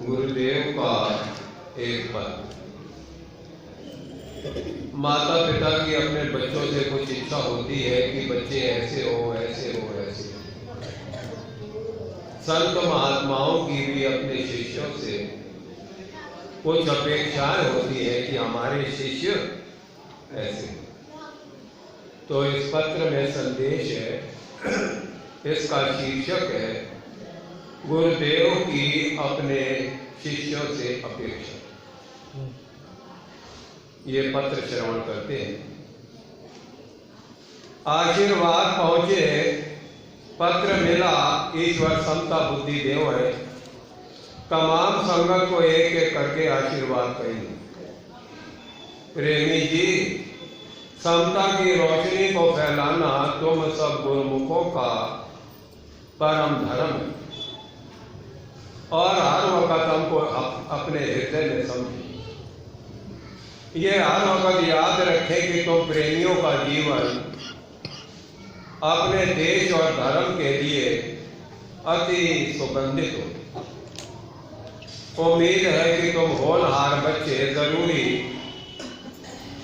गुरुदेव का एक पद। माता पिता की अपने बच्चों से कुछ इच्छा होती है कि बच्चे ऐसे हो ऐसे हो ऐसे हो। संत महात्माओं की भी अपने शिष्यों से कुछ अपेक्षाएं होती है कि हमारे शिष्य ऐसे हो। तो इस पत्र में संदेश है, इसका शीर्षक है गुरुदेव की अपने शिष्यों से अपेक्षा। ये पत्र श्रवण करते हैं। आशीर्वाद पहुंचे, पत्र मिला, ईश्वर समता बुद्धि देव है। तमाम संगत को एक एक करके आशीर्वाद कहेंगे। प्रेमी जी, समता की रोशनी को फैलाना तुम सब गुरुमुखों का परम धर्म है और हर वक्त हमको अपने हृदय में समझे। ये हर वक्त याद रखें कि तुम प्रेमियों का जीवन अपने देश और धर्म के लिए अति सुगंधित हो। उम्मीद है कि तुम होनहार बच्चे जरूरी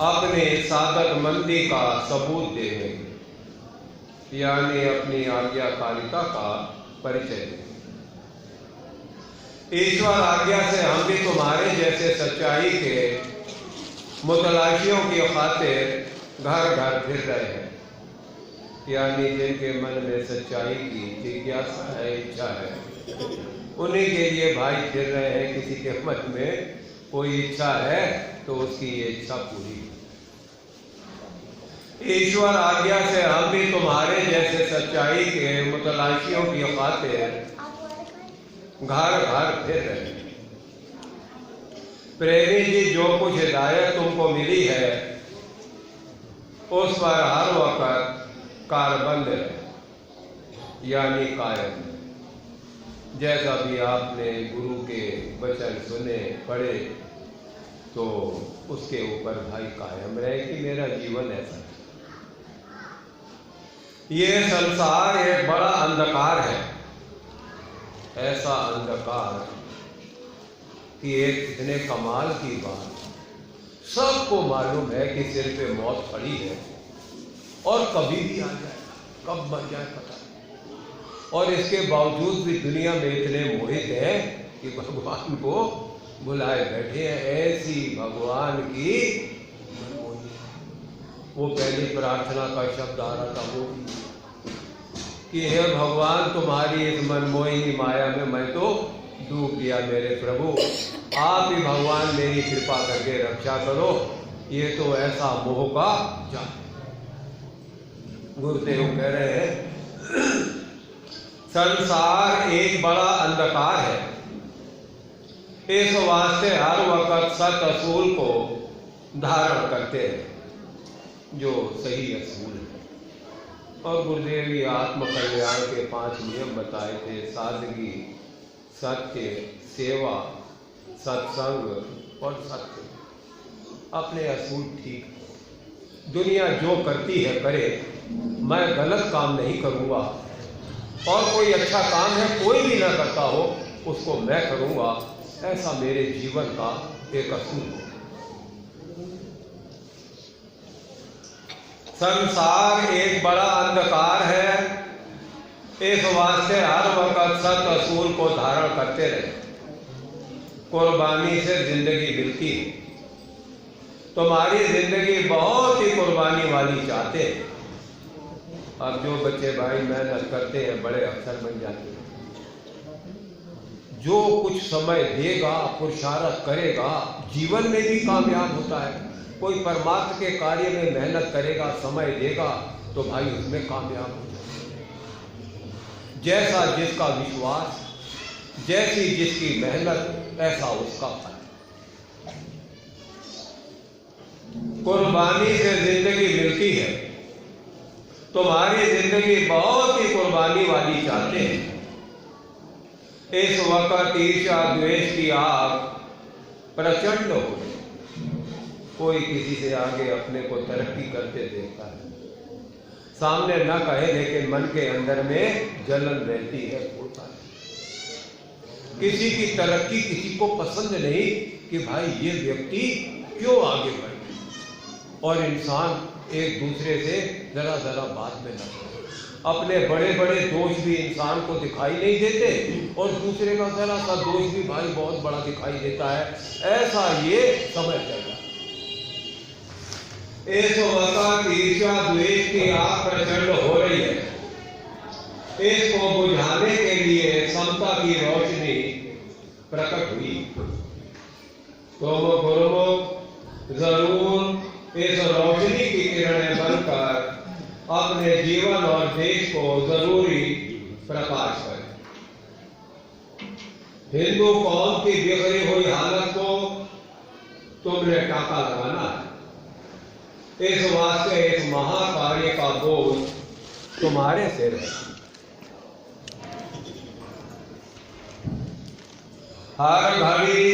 अपने सादतमंदी का सबूत देंगे, यानी अपनी आज्ञाकारिता का परिचय देंगे। ईश्वर आज्ञा से हम भी तुम्हारे जैसे सच्चाई के मुतलाशियों की खातिर घर घर फिर रहे हैं, यानी जिनके मन में सच्चाई की जिज्ञासा है, इच्छा है, उन्हीं के लिए भाई फिर रहे हैं। किसी के मन में कोई इच्छा है तो उसकी ये इच्छा पूरी। ईश्वर आज्ञा से हम भी तुम्हारे जैसे सच्चाई के मुतलाशियों की खातिर घर घर फिर रहे हैं। प्रेमी जी, जो कुछ हिदायत तुमको मिली है उस पर हर वक्त कारबंद है, यानी कायम। जैसा भी आपने गुरु के वचन सुने पढ़े तो उसके ऊपर भाई कायम रहे कि मेरा जीवन ऐसा है। ये संसार एक बड़ा अंधकार है, ऐसा अंधकार कि एक इतने कमाल की बात, सबको मालूम है कि सिर पे मौत पड़ी है और कभी भी आ जाए, कब मर जाए पता नहीं। और इसके बावजूद भी दुनिया में इतने मोहित हैं कि भगवान को बुलाए बैठे हैं। ऐसी भगवान की मनमोही। वो पहली प्रार्थना का शब्द आ रहा था वो कि हे भगवान, तुम्हारी इस मनमोहिनी माया में मैं तो डूब गया। मेरे प्रभु, आप ही भगवान मेरी कृपा करके रक्षा करो। ये तो ऐसा मोह का जाल। गुरुदेव कह रहे हैं संसार एक बड़ा अंधकार है, इस वास्ते हर वक्त सत असूल को धारण करते हैं जो सही असूल है। और गुरुदेव ये आत्म कल्याण के 5 नियम बताए थे: सादगी, सत्य, सेवा, सत्संग और सत्य। अपने असूल ठीक। दुनिया जो करती है करे, मैं गलत काम नहीं करूँगा। और कोई अच्छा काम है कोई भी ना करता हो उसको मैं करूँगा, ऐसा मेरे जीवन का एक असूल है। संसार एक बड़ा अंधकार है, इस वास्ते हर वक्त सत असूल को धारण करते रहे। कुर्बानी से जिंदगी मिलती है। तुम्हारी जिंदगी बहुत ही कुर्बानी वाली चाहते हैं। अब जो बच्चे भाई मेहनत करते हैं बड़े अफसर बन जाते हैं। जो कुछ समय देगा, पुरुषार्थ करेगा, जीवन में भी कामयाब होता है। कोई परमात्मा के कार्य में मेहनत करेगा, समय देगा तो भाई उसमें कामयाब हो जाएगा। जैसा जिसका विश्वास, जैसी जिसकी मेहनत, ऐसा उसका फल। कुर्बानी से जिंदगी मिलती है। तुम्हारी जिंदगी बहुत ही कुर्बानी वाली चाहते हैं। इस वक्त ईर्ष्या द्वेष की आग प्रचंड हो गई। कोई किसी से आगे अपने को तरक्की करते देखता है, सामने न कहे लेकिन मन के अंदर में जलन रहती है, होता है। किसी की तरक्की किसी को पसंद नहीं कि भाई ये व्यक्ति क्यों आगे बढ़े, और इंसान एक दूसरे से जरा जरा बात में लगे। अपने बड़े बड़े दोष भी इंसान को दिखाई नहीं देते और दूसरे का जरा सा दोष भी भाई बहुत बड़ा दिखाई देता है। ऐसा ये समय चल रहा है। इस वक्त ईर्ष्या द्वेष की आग प्रचंड हो रही है। इसको बुझाने के लिए समता की रोशनी प्रकट हुई। तुम गुरुमुख जरूर इस रोशनी की किरणें बनकर अपने जीवन और देश को जरूरी प्रकाश करें। हिंदू कौम की बिखरी हुई हालत को तुमने टाका लगाना है। इस वास्ते इस महाकार्य का बोझ तुम्हारे सिर है। हर घड़ी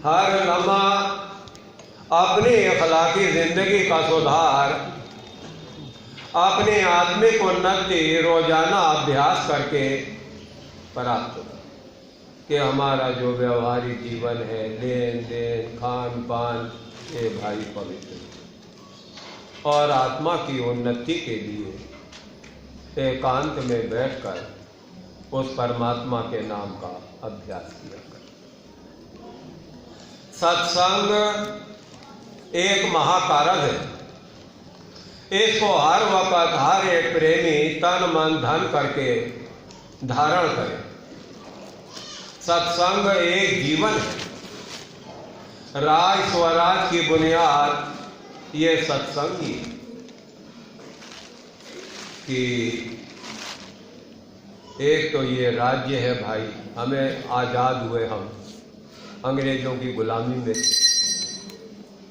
हर लम्हा अपनी अखलाकी जिंदगी का सुधार, अपने आत्मिक उन्नति रोजाना अभ्यास करके प्राप्त हो कि हमारा जो व्यवहारिक जीवन है, लेन देन खान पान, ये भाई पवित्र, और आत्मा की उन्नति के लिए एकांत में बैठकर उस परमात्मा के नाम का अभ्यास किया कर। सत्संग एक महाकारक है। इसको हर वक्त हर एक प्रेमी तन मन धन करके धारण करे। सत्संग एक जीवन है। राज स्वराज की बुनियाद ये सत्संग ही है कि एक तो ये राज्य है भाई, हमें आज़ाद हुए हम अंग्रेजों की गुलामी में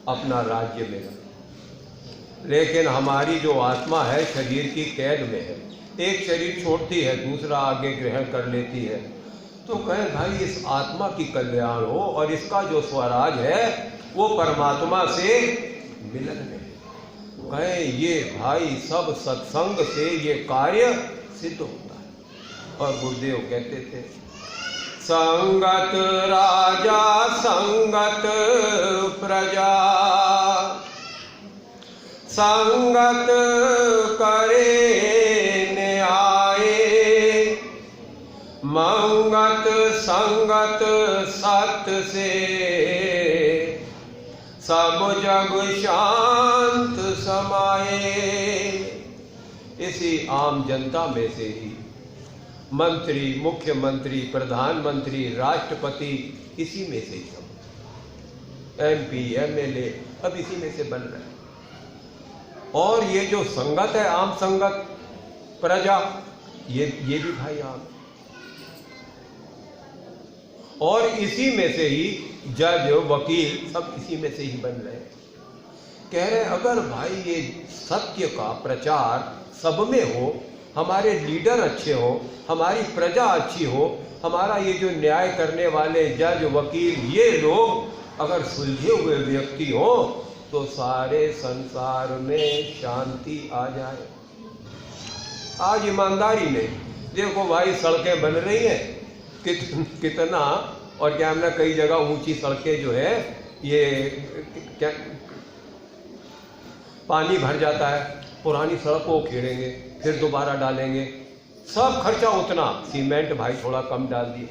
अपना राज्य मिला, लेकिन हमारी जो आत्मा है शरीर की कैद में है। एक शरीर छोड़ती है, दूसरा आगे ग्रहण कर लेती है। तो कहें भाई इस आत्मा की कल्याण हो और इसका जो स्वराज है वो परमात्मा से मिलन में। कहें ये भाई सब सत्संग से ये कार्य सिद्ध होता है। और गुरुदेव कहते थे, संगत राजा संगत प्रजा, संगत करे न्याय, मंगत संगत सत्य से, सब जग शांत समाये। इसी आम जनता में से ही मंत्री, मुख्यमंत्री, प्रधानमंत्री, राष्ट्रपति, इसी में से ही सब MP, MLA अब इसी में से बन रहे हैं। और ये जो संगत है, आम संगत प्रजा, ये भी भाई आम, और इसी में से ही जज वकील सब इसी में से ही बन रहे हैं। कह रहे हैं अगर भाई ये सत्य का प्रचार सब में हो, हमारे लीडर अच्छे हो, हमारी प्रजा अच्छी हो, हमारा ये जो न्याय करने वाले जज वकील ये लोग अगर सुलझे हुए व्यक्ति हो, तो सारे संसार में शांति आ जाए। आज ईमानदारी में देखो भाई सड़कें बन रही हैं कितना, और क्या हमने कई जगह ऊंची सड़कें जो है ये क्या पानी भर जाता है, पुरानी सड़क को खेड़ेंगे फिर दोबारा डालेंगे, सब खर्चा उतना, सीमेंट भाई थोड़ा कम डाल दिए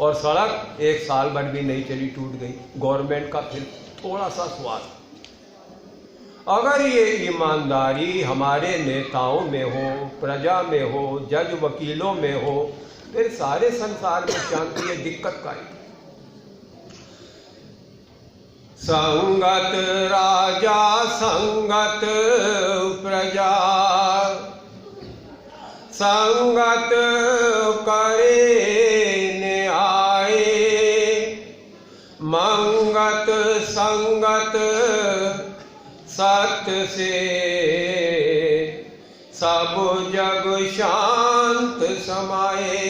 और सड़क एक साल भर भी नहीं चली, टूट गई। गवर्नमेंट का फिर थोड़ा सा स्वाद। अगर ये ईमानदारी हमारे नेताओं में हो, प्रजा में हो, जज वकीलों में हो, फिर सारे संसार में शांति है। दिक्कत का ही संगत राजा संगत प्रजा, संगत करे न्याय, मंगत संगत सत्य से, सब जग शांत समाये।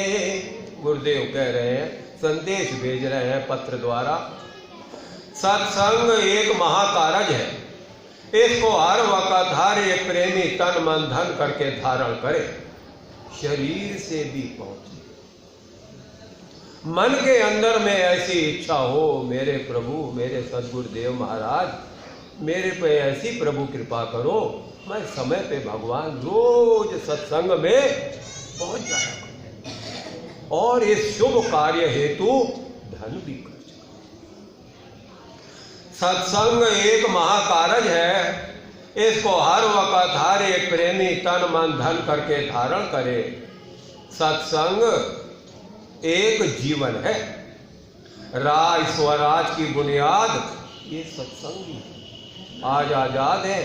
गुरुदेव कह रहे हैं, संदेश भेज रहे हैं पत्र द्वारा। सत्संग एक महाकारज है। इसको हर वक्त हर एक प्रेमी तन मन धन करके धारण करे, शरीर से भी पहुंचे। मन के अंदर में ऐसी इच्छा हो, मेरे प्रभु, मेरे सद्गुरुदेव महाराज, मेरे पे ऐसी प्रभु कृपा करो, मैं समय पे भगवान रोज सत्संग में पहुंच जाया करूं और इस शुभ कार्य हेतु धन भी खर्च करूं। सत्संग एक महाकारज है, इसको हर वक्त हर एक प्रेमी तन मन धन करके धारण करे। सत्संग एक जीवन है। राज स्वराज की बुनियाद ये सत्संग ही है। आज आजाद है,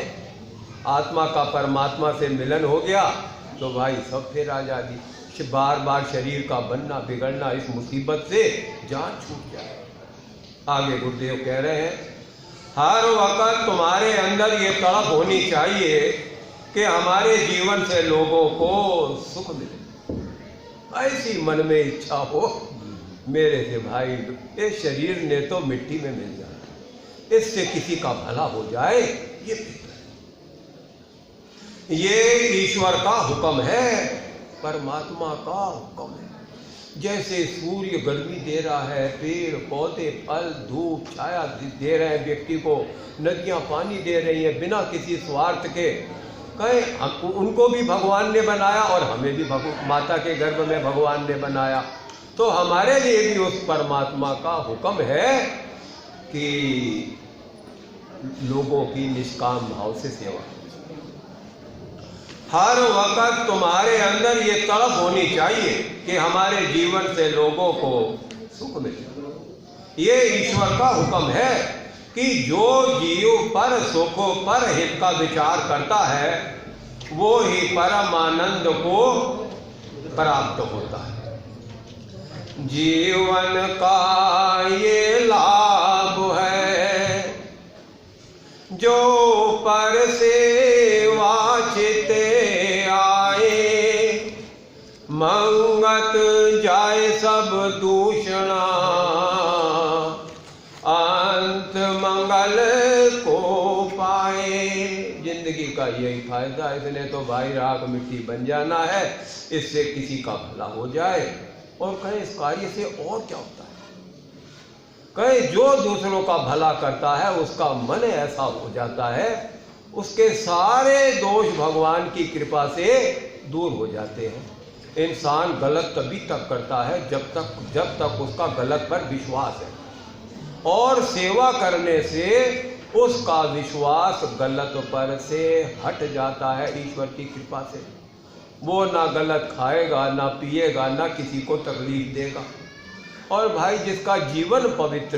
आत्मा का परमात्मा से मिलन हो गया तो भाई सब फिर आजादी। बार बार शरीर का बनना बिगड़ना, इस मुसीबत से जान छूट जाए। आगे गुरुदेव कह रहे हैं, हर वक्त तुम्हारे अंदर ये तड़प होनी चाहिए कि हमारे जीवन से लोगों को सुख मिले। ऐसी मन में इच्छा हो, मेरे से भाई इस शरीर ने तो मिट्टी में मिल जाए, इससे किसी का भला हो जाए, ये बेहतर है। ये ईश्वर का हुक्म है, परमात्मा का हुक्म है। जैसे सूर्य गर्मी दे रहा है, पेड़ पौधे फल धूप छाया दे रहे हैं व्यक्ति को, नदियां पानी दे रही हैं बिना किसी स्वार्थ के। कहें उनको भी भगवान ने बनाया और हमें भी माता के गर्भ में भगवान ने बनाया, तो हमारे लिए भी उस परमात्मा का हुक्म है कि लोगों की निष्काम भाव से सेवा। हर वक्त तुम्हारे अंदर ये तड़प होनी चाहिए कि हमारे जीवन से लोगों को सुख मिले। ये ईश्वर का हुक्म है कि जो जीव पर सुख पर हित का विचार करता है वो ही परम आनंद को प्राप्त होता है। जीवन का ये लाभ है जो पर सेवा चिते आए, मंगत जाए सब दूषणा, अंत मंगल को पाए। जिंदगी का यही फायदा है, इसने तो भाई राख मिट्टी बन जाना है, इससे किसी का भला हो जाए। और कहें इस कार्य से और क्या होता है? कहे जो दूसरों का भला करता है उसका मन ऐसा हो जाता है, उसके सारे दोष भगवान की कृपा से दूर हो जाते हैं। इंसान गलत तभी तक करता है जब तक उसका गलत पर विश्वास है, और सेवा करने से उसका विश्वास गलत पर से हट जाता है ईश्वर की कृपा से। वो ना गलत खाएगा, ना पिएगा, ना किसी को तकलीफ देगा। और भाई जिसका जीवन पवित्र,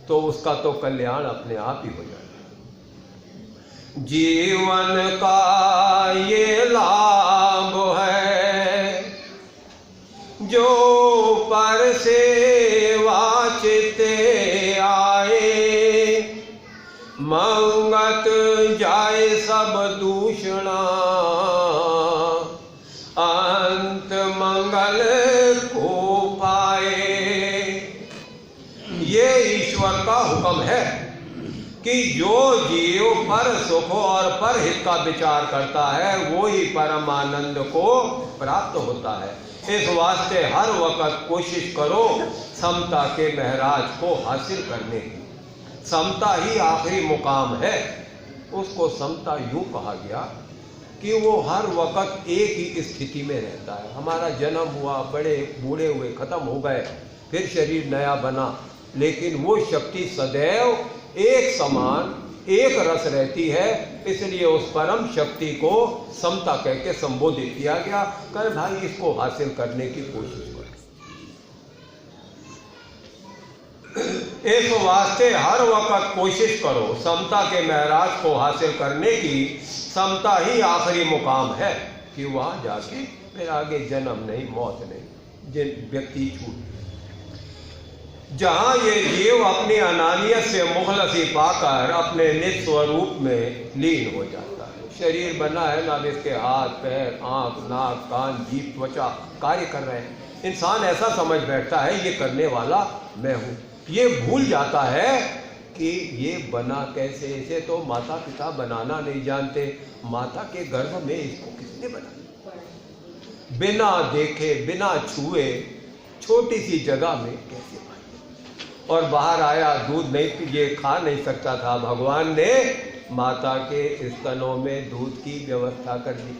तो उसका तो कल्याण अपने आप ही हो जाएगा। जीवन का ये लाभ है जो पर सेवा चिते आए, मंगत जाए सब दूषणा, अंत मंगल को पाए। ये ईश्वर का हुक्म है कि जो जीव पर सुख और पर हित का विचार करता है वो ही परम आनंद को प्राप्त होता है। इस वास्ते हर वक्त कोशिश करो समता के महराज को हासिल करने की। समता ही आखिरी मुकाम है। उसको समता यूं कहा गया कि वो हर वक्त एक ही स्थिति में रहता है। हमारा जन्म हुआ, बड़े बूढ़े हुए, खत्म हो गए, फिर शरीर नया बना, लेकिन वो शक्ति सदैव एक समान एक रस रहती है। इसलिए उस परम शक्ति को समता कह के संबोधित किया गया। कहे भाई इसको हासिल करने की कोशिश करो। इस वास्ते हर वक्त कोशिश करो समता के महराज को हासिल करने की। समता ही आखिरी मुकाम है कि वहां जाके फिर आगे जन्म नहीं, मौत नहीं, जिन व्यक्ति छूट। जहां ये जीव अपनी अनानियत से मुखलसी पाकर अपने निज स्वरूप में लीन हो जाता है। शरीर बना है ना, इसके हाथ पैर आंख नाक कान जीभ त्वचा कार्य कर रहे हैं। इंसान ऐसा समझ बैठता है ये करने वाला मैं हूं। ये भूल जाता है कि ये बना कैसे। इसे तो माता पिता बनाना नहीं जानते। माता के गर्भ में इसको किसने बनाया? बिना देखे बिना छुए छोटी सी जगह में कैसे पाए। और बाहर आया, दूध नहीं ये खा नहीं सकता था, भगवान ने माता के स्तनों में दूध की व्यवस्था कर दी।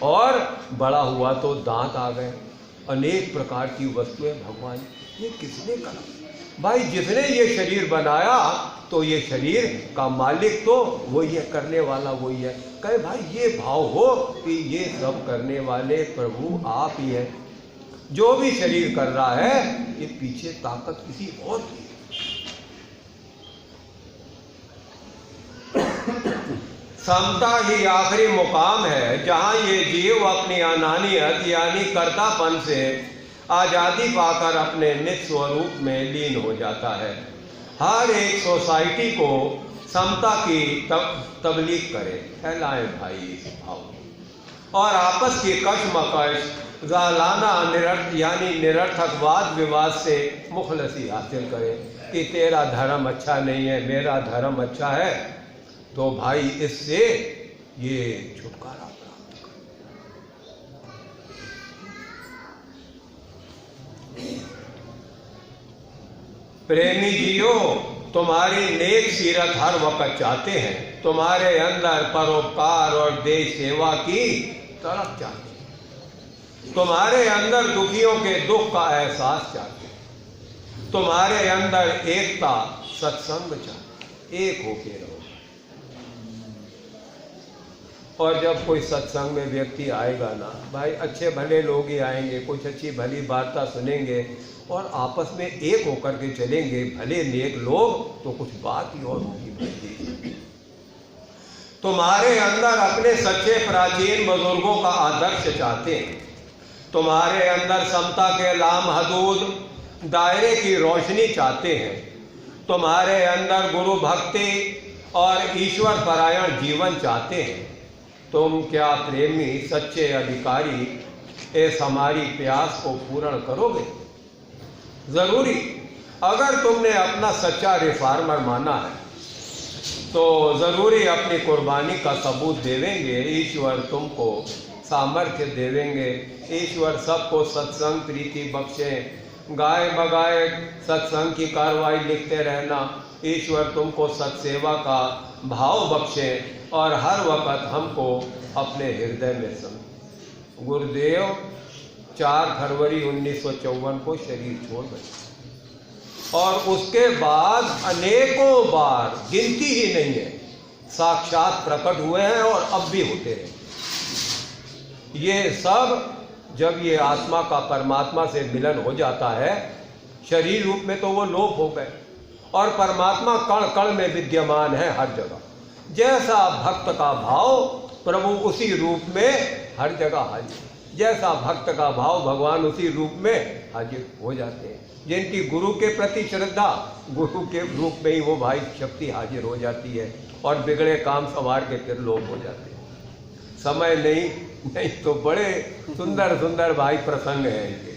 और बड़ा हुआ तो दांत आ गए, अनेक प्रकार की वस्तुएं भगवान, ये किसने करा भाई? जिसने ये शरीर बनाया तो ये शरीर का मालिक तो वही है, करने वाला वही है। कहे भाई ये भाव हो कि ये सब करने वाले प्रभु आप ही हैं। जो भी शरीर कर रहा है ये पीछे ताकत किसी और की। समता ही आखिरी मुकाम है जहां ये जीव अपनी अनानियत यानी कर्तापन से आजादी पाकर अपने निज स्वरूप में लीन हो जाता है। हर एक सोसाइटी को समता की तबलीग करे, फैलाए भाई इस भाव। और आपस की कशमकश जालाना यानी निरर्थक वाद विवाद से मुखलसी हासिल करे कि तेरा धर्म अच्छा नहीं है, मेरा धर्म अच्छा है, तो भाई इससे ये छुटकारा प्राप्त करो। प्रेमी जियो, तुम्हारी नेक सीरत हर वक्त चाहते हैं, तुम्हारे अंदर परोपकार और देश सेवा की तड़प चाहते हैं, तुम्हारे अंदर दुखियों के दुख का एहसास चाहते हैं, तुम्हारे अंदर एकता सत्संग चाहते, एक होके रहो। और जब कोई सत्संग में व्यक्ति आएगा ना भाई, अच्छे भले लोग ही आएंगे, कुछ अच्छी भली वार्ता सुनेंगे और आपस में एक होकर के चलेंगे, भले नेक लोग, तो कुछ बात ही और होगी भाई। तुम्हारे अंदर अपने सच्चे प्राचीन बुजुर्गों का आदर्श चाहते हैं, तुम्हारे अंदर समता के लामहदूद दायरे की रोशनी चाहते हैं, तुम्हारे अंदर गुरु भक्ति और ईश्वर परायण जीवन चाहते हैं। तुम क्या प्रेमी सच्चे अधिकारी इस हमारी प्यास को पूर्ण करोगे? जरूरी, अगर तुमने अपना सच्चा रिफॉर्मर माना है तो जरूरी अपनी कुर्बानी का सबूत देवेंगे। ईश्वर तुमको सामर्थ्य देवेंगे, ईश्वर सबको सत्संग प्रीति बख्शे, गाय बगाए सत्संग की कार्रवाई लिखते रहना, ईश्वर तुमको सत्सेवा का भाव बख्शे और हर वक्त हमको अपने हृदय में समझे। गुरुदेव 4 फरवरी 1954 को शरीर छोड़ गए और उसके बाद अनेकों बार, गिनती ही नहीं है, साक्षात प्रकट हुए हैं और अब भी होते हैं। ये सब जब ये आत्मा का परमात्मा से मिलन हो जाता है, शरीर रूप में तो वो लोप हो गए और परमात्मा कण कण में विद्यमान है हर जगह। जैसा भक्त का भाव प्रभु उसी रूप में हर जगह हाजिर, जैसा भक्त का भाव भगवान उसी रूप में हाजिर हो जाते हैं। जिनकी गुरु के प्रति श्रद्धा, गुरु के रूप में ही वो भाई शक्ति हाजिर हो जाती है और बिगड़े काम संवार के फिर लोप हो जाते हैं। समय नहीं तो बड़े सुंदर सुंदर भाई प्रसंग हैं इनके।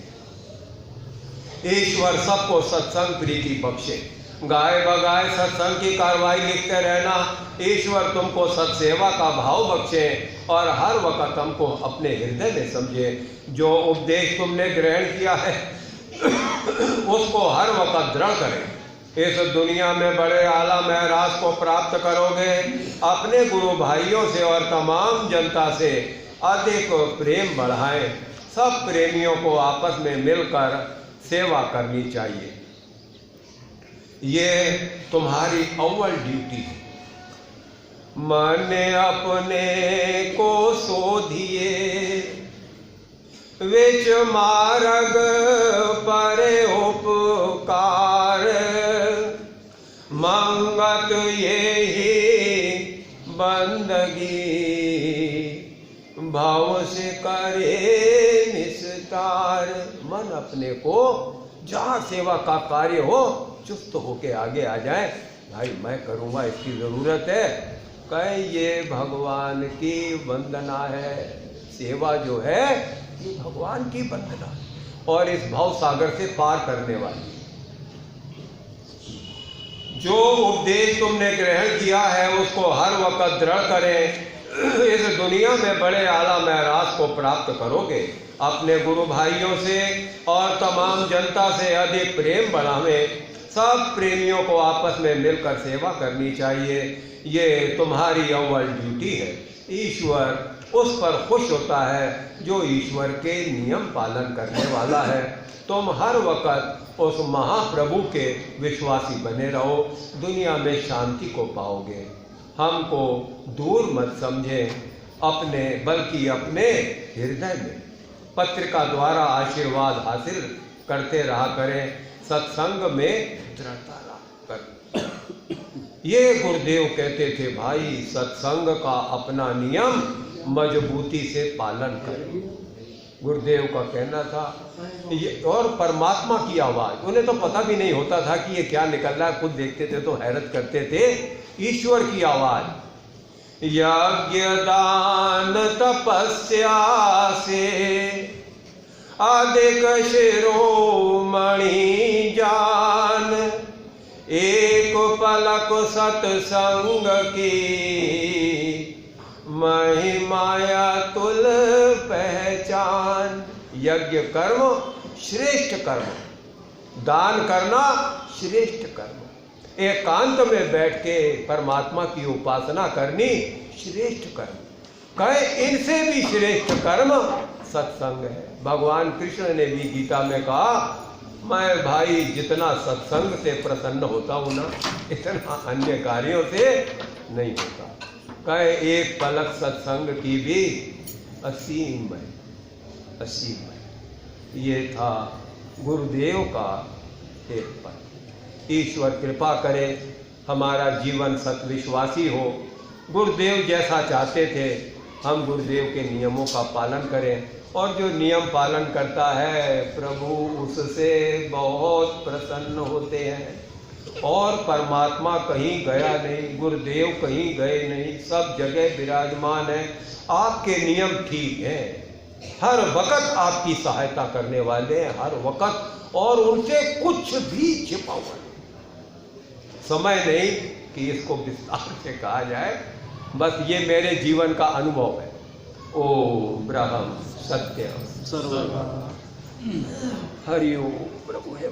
ईश्वर सबको सत्संग प्रीति बख्शे, गाय बगाए सत्संग की कार्रवाई लिखते रहना, ईश्वर तुमको सत्सेवा का भाव बख्शे और हर वक्त हमको अपने हृदय में समझे। जो उपदेश तुमने ग्रहण किया है उसको हर वक्त दृढ़ करें। इस दुनिया में बड़े आला महराज को प्राप्त करोगे। अपने गुरु भाइयों से और तमाम जनता से अधिक प्रेम बढ़ाएं। सब प्रेमियों को आपस में मिलकर सेवा करनी चाहिए। ये तुम्हारी अव्वल ड्यूटी है। मन अपने को सोधिए, विच मार्ग परे उपकार, मंगत ये ही बंदगी, भाव से करे निस्तार। मन अपने को जहाँ सेवा का कार्य हो चुस्त होके आगे आ जाए। भाई मैं करूँगा, इसकी ज़रूरत है। कहे ये भगवान की वंदना है। सेवा जो है ये भगवान की वंदना और इस भाव सागर से पार करने वाली। जो उपदेश तुमने ग्रहण किया है उसको हर वक्त दृढ़ करें। इस दुनिया में बड़े आला महराज को प्राप्त करोगे। अपने गुरु भाइयों से और तमाम जनता से अधिक प्रेम बढ़ावे। सब प्रेमियों को आपस में मिलकर सेवा करनी चाहिए, ये तुम्हारी अव्वल ड्यूटी है। ईश्वर उस पर खुश होता है जो ईश्वर के नियम पालन करने वाला है। तुम हर वक्त उस महाप्रभु के विश्वासी बने रहो, दुनिया में शांति को पाओगे। हमको दूर मत समझे अपने, बल्कि अपने हृदय में पत्रिका द्वारा आशीर्वाद हासिल करते रहा करें। सत्संग में दृढ़ता रहा कर। ये गुरुदेव कहते थे, भाई सत्संग का अपना नियम मजबूती से पालन करें। गुरुदेव का कहना था ये। और परमात्मा की आवाज, उन्हें तो पता भी नहीं होता था कि ये क्या निकल रहा है, खुद देखते थे तो हैरत करते थे। ईश्वर की आवाज, यज्ञ दान तपस्या से अधिक शिरोमणि जान, एक पलक सत्संग की महिमाया तुल पहचान। यज्ञ कर्म श्रेष्ठ कर्म, दान करना श्रेष्ठ कर्म, एकांत में बैठ के परमात्मा की उपासना करनी श्रेष्ठ कर्म। कहे इनसे भी श्रेष्ठ कर्म सत्संग है। भगवान कृष्ण ने भी गीता में कहा, मैं भाई जितना सत्संग से प्रसन्न होता हूं ना, इतना अन्य कार्यों से नहीं होता। कहे एक पलक सत्संग की भी असीम है, असीम है। ये था गुरुदेव का एक पद। ईश्वर कृपा करे हमारा जीवन सत्विश्वासी हो। गुरुदेव जैसा चाहते थे हम गुरुदेव के नियमों का पालन करें, और जो नियम पालन करता है प्रभु उससे बहुत प्रसन्न होते हैं। और परमात्मा कहीं गया नहीं, गुरुदेव कहीं गए नहीं, सब जगह विराजमान है। आपके नियम ठीक हैं, हर वक्त आपकी सहायता करने वाले हैं, हर वक्त, और उनसे कुछ भी छिपा हुआ नहीं। समय नहीं कि इसको विस्तार से कहा जाए, बस ये मेरे जीवन का अनुभव है। ओम ब्रह्म सत्य सर्वम हरि ओम। प्रभु है।